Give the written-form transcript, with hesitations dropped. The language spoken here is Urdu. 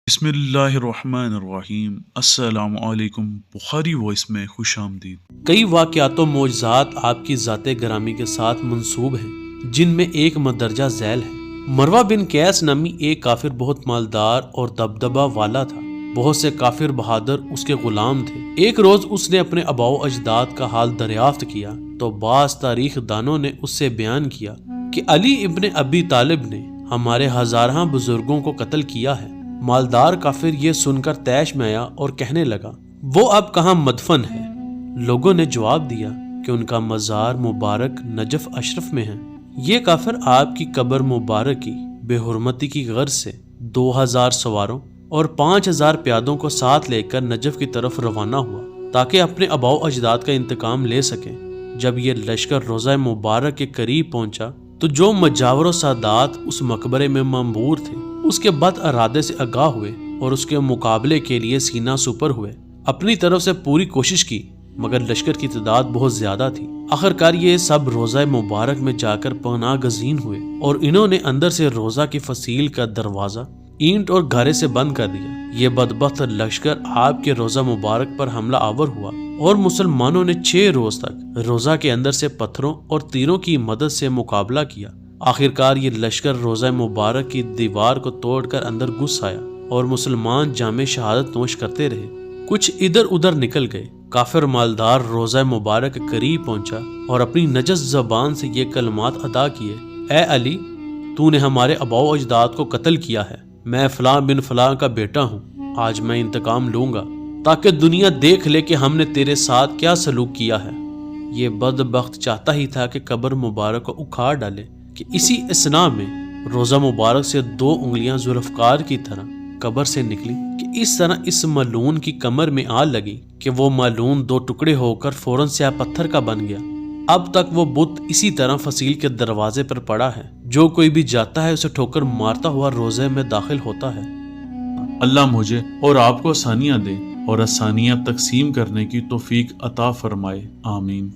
بسم اللہ الرحمن الرحیم۔ السلام علیکم، بخاری وائس میں خوش آمدید۔ کئی واقعات و معجزات آپ کی ذات گرامی کے ساتھ منسوب ہیں، جن میں ایک مندرجہ ذیل ہے۔ مروہ بن قیس نامی ایک کافر بہت مالدار اور دبدبہ والا تھا۔ بہت سے کافر بہادر اس کے غلام تھے۔ ایک روز اس نے اپنے آباء و اجداد کا حال دریافت کیا تو بعض تاریخ دانوں نے اس سے بیان کیا کہ علی ابن ابی طالب نے ہمارے ہزارہ بزرگوں کو قتل کیا ہے۔ مالدار کافر یہ سن کر طیش میں آیا اور کہنے لگا، وہ اب کہاں مدفن ہے؟ لوگوں نے جواب دیا کہ ان کا مزار مبارک نجف اشرف میں ہے۔ یہ کافر آپ کی قبر مبارک کی بے حرمتی کی غرض سے 2000 سواروں اور 5000 پیادوں کو ساتھ لے کر نجف کی طرف روانہ ہوا تاکہ اپنے آباء و اجداد کا انتقام لے سکے۔ جب یہ لشکر روضہ مبارک کے قریب پہنچا تو جو مجاور و سادات اس مقبرے میں ممبور تھے اس کے بد ارادے سے آگاہ ہوئے اور اس کے مقابلے کے لیے سینہ سپر ہوئے۔ اپنی طرف سے پوری کوشش کی مگر لشکر کی تعداد بہت زیادہ تھی۔ آخرکار یہ سب روضہ مبارک میں جا کر پناہ گزین ہوئے اور انہوں نے اندر سے روضہ کی فصیل کا دروازہ اینٹ اور گھارے سے بند کر دیا۔ یہ بدبخت لشکر آپ کے روضہ مبارک پر حملہ آور ہوا اور مسلمانوں نے 6 روز تک روضہ کے اندر سے پتھروں اور تیروں کی مدد سے مقابلہ کیا۔ آخرکار یہ لشکر روضہ مبارک کی دیوار کو توڑ کر اندر گھس آیا اور مسلمان جام شہادت نوش کرتے رہے۔ کچھ ادھر ادھر نکل گئے۔ کافر مالدار روضہ مبارک کے قریب پہنچا اور اپنی نجس زبان سے یہ کلمات ادا کیے، اے علی، تو نے ہمارے آباء و اجداد کو قتل کیا ہے۔ میں فلاں بن فلاں کا بیٹا ہوں۔ آج میں انتقام لوں گا تاکہ دنیا دیکھ لے کہ ہم نے تیرے ساتھ کیا سلوک کیا ہے۔ یہ بدبخت چاہتا ہی تھا کہ قبر مبارک کو اکھاڑ ڈالے کہ اسی اثناء میں روضہ مبارک سے 2 انگلیاں ذوالفقار کی طرح قبر سے نکلی کہ اس طرح اس ملعون کی کمر میں آ لگی کہ وہ ملعون 2 ٹکڑے ہو کر فوراً سیاہ پتھر کا بن گیا۔ اب تک وہ بت اسی طرح فصیل کے دروازے پر پڑا ہے۔ جو کوئی بھی جاتا ہے اسے ٹھوکر مارتا ہوا روضے میں داخل ہوتا ہے۔ اللہ مجھے اور آپ کو آسانیاں دے اور آسانیاں تقسیم کرنے کی توفیق عطا فرمائے، آمین۔